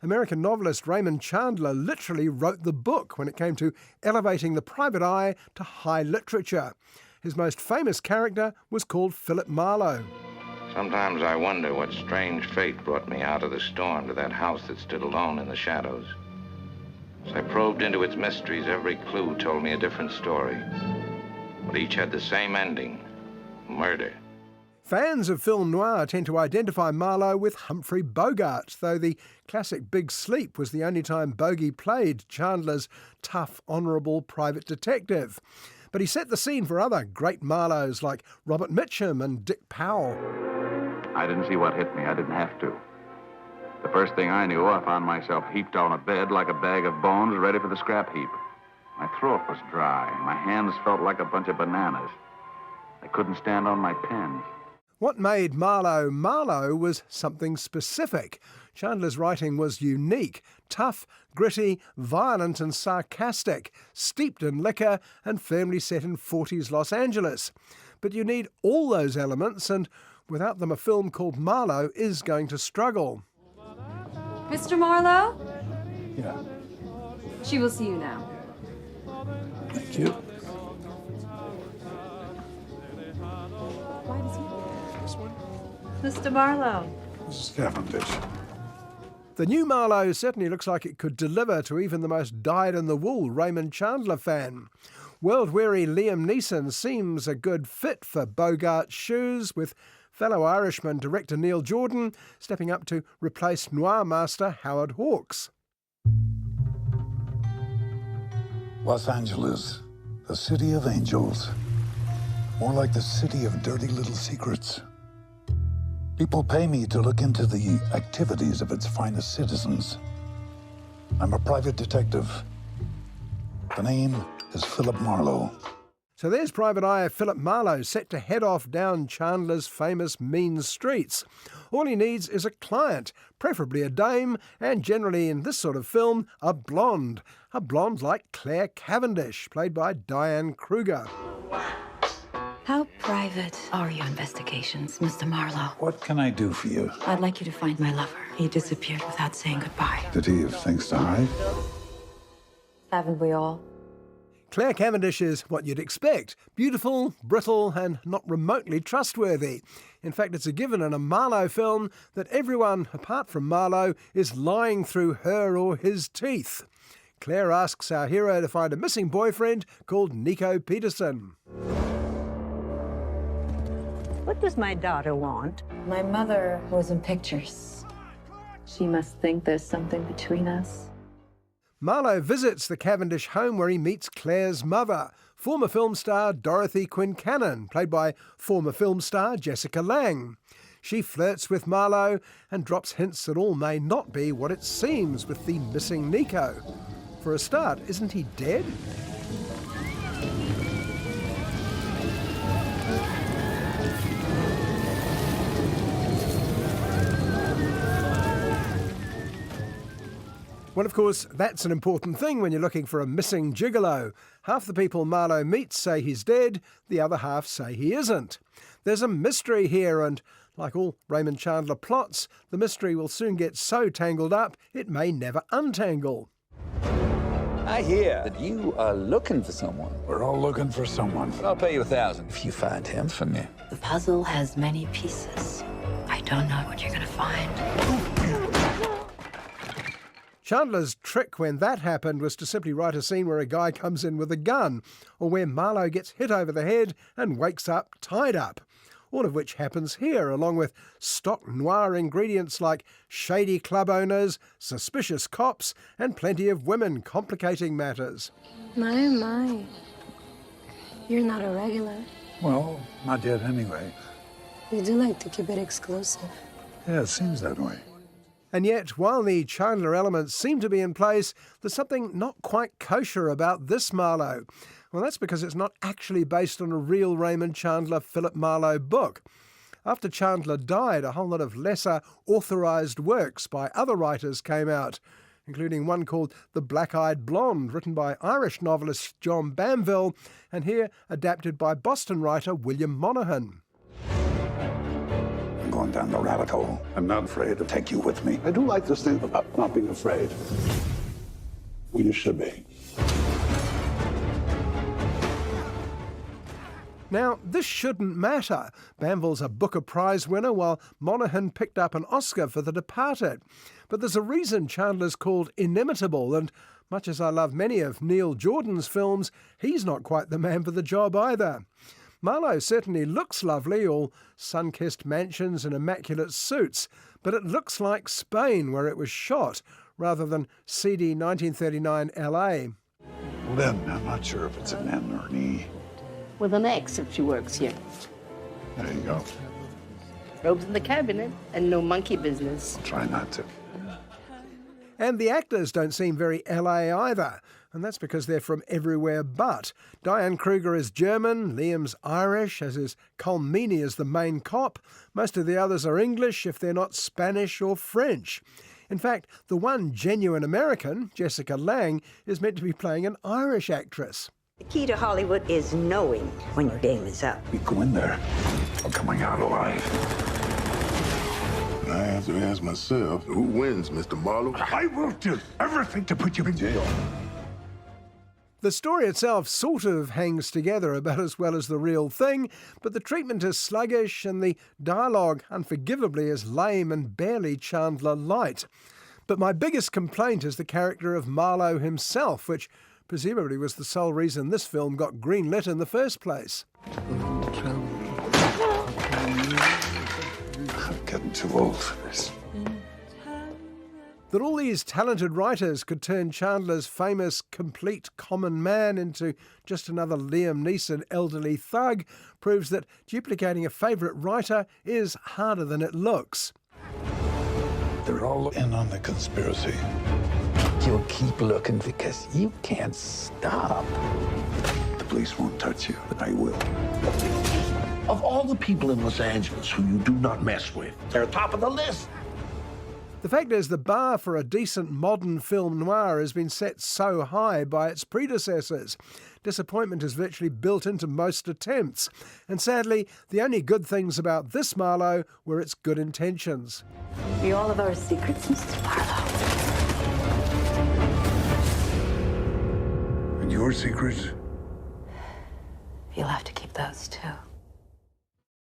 American novelist Raymond Chandler literally wrote the book when it came to elevating the private eye to high literature. His most famous character was called Philip Marlowe. Sometimes I wonder what strange fate brought me out of the storm to that house that stood alone in the shadows. As I probed into its mysteries, every clue told me a different story. But each had the same ending: murder. Fans of film noir tend to identify Marlowe with Humphrey Bogart, though the classic Big Sleep was the only time Bogey played Chandler's tough, honourable private detective. But he set the scene for other great Marlowes like Robert Mitchum and Dick Powell. I didn't see what hit me. I didn't have to. The first thing I knew, I found myself heaped on a bed like a bag of bones ready for the scrap heap. My throat was dry. My hands felt like a bunch of bananas. I couldn't stand on my pen. What made Marlowe Marlowe was something specific. Chandler's writing was unique, tough, gritty, violent and sarcastic, steeped in liquor and firmly set in 40s Los Angeles. But you need all those elements, and without them a film called Marlowe is going to struggle. Mr. Marlowe? Yeah. She will see you now. Thank you. Why does he? This one? Mr. Marlowe. Mrs. Cavendish. The new Marlowe certainly looks like it could deliver to even the most dyed-in-the-wool Raymond Chandler fan. World-weary Liam Neeson seems a good fit for Bogart's shoes, with fellow Irishman director Neil Jordan stepping up to replace noir master Howard Hawks. Los Angeles, the city of angels. More like the city of dirty little secrets. People pay me to look into the activities of its finest citizens. I'm a private detective. The name is Philip Marlowe. So there's Private Eye Philip Marlowe set to head off down Chandler's famous mean streets. All he needs is a client, preferably a dame, and generally in this sort of film, a blonde like Claire Cavendish, played by Diane Kruger. How private are your investigations, Mr. Marlowe? What can I do for you? I'd like you to find my lover. He disappeared without saying goodbye. Did he have things to hide? Haven't we all? Claire Cavendish is what you'd expect. Beautiful, brittle, and not remotely trustworthy. In fact, it's a given in a Marlowe film that everyone, apart from Marlowe, is lying through her or his teeth. Claire asks our hero to find a missing boyfriend called Nico Peterson. What does my daughter want? My mother was in pictures. She must think there's something between us. Marlowe visits the Cavendish home where he meets Claire's mother, former film star Dorothy Quincannon, played by former film star Jessica Lange. She flirts with Marlowe and drops hints that all may not be what it seems with the missing Nico. For a start, isn't he dead? Well, of course, that's an important thing when you're looking for a missing gigolo. Half the people Marlowe meets say he's dead, the other half say he isn't. There's a mystery here, and like all Raymond Chandler plots, the mystery will soon get so tangled up it may never untangle. I hear that you are looking for someone. We're all looking for someone. I'll pay you $1,000 if you find him for me. The puzzle has many pieces. I don't know what you're gonna find. Chandler's trick when that happened was to simply write a scene where a guy comes in with a gun, or where Marlowe gets hit over the head and wakes up tied up. All of which happens here, along with stock noir ingredients like shady club owners, suspicious cops, and plenty of women complicating matters. My. You're not a regular. Well, not yet anyway. You do like to keep it exclusive. Yeah, it seems that way. And yet, while the Chandler elements seem to be in place, there's something not quite kosher about this Marlowe. Well, that's because it's not actually based on a real Raymond Chandler Philip Marlowe book. After Chandler died, a whole lot of lesser authorised works by other writers came out, including one called The Black-Eyed Blonde, written by Irish novelist John Banville, and here adapted by Boston writer William Monaghan. going down the rabbit hole. I'm not afraid to take you with me. I do like this thing about not being afraid. Well, you should be. Now, this shouldn't matter. Banville's a Booker Prize winner, while Monaghan picked up an Oscar for The Departed. But there's a reason Chandler's called inimitable, and much as I love many of Neil Jordan's films, he's not quite the man for the job either. Marlowe certainly looks lovely, all sun-kissed mansions and immaculate suits, but it looks like Spain, where it was shot, rather than seedy 1939 LA. Lynn, I'm not sure if it's an N or an E. With an X if she works here. There you go. Robes in the cabinet and no monkey business. Try not to. And the actors don't seem very LA either, and that's because they're from everywhere but. Diane Kruger is German, Liam's Irish, as is Colm Meaney as the main cop. Most of the others are English, if they're not Spanish or French. In fact, the one genuine American, Jessica Lange, is meant to be playing an Irish actress. The key to Hollywood is knowing when your game is up. We go in there, we're coming out alive. I have to ask myself, who wins, Mr. Marlowe? I will do everything to put you in jail. The story itself sort of hangs together about as well as the real thing, but the treatment is sluggish and the dialogue, unforgivably, is lame and barely Chandler light. But my biggest complaint is the character of Marlowe himself, which presumably was the sole reason this film got greenlit in the first place. I'm getting too old for this. That all these talented writers could turn Chandler's famous complete common man into just another Liam Neeson elderly thug proves that duplicating a favourite writer is harder than it looks. They're all in on the conspiracy. You'll keep looking because you can't stop. The police won't touch you, but I will. Of all the people in Los Angeles who you do not mess with, they're top of the list. The fact is, the bar for a decent modern film noir has been set so high by its predecessors. Disappointment is virtually built into most attempts. And sadly, the only good things about this Marlowe were its good intentions. Be all of our secrets, Mr. Marlowe. And your secrets? You'll have to keep those too.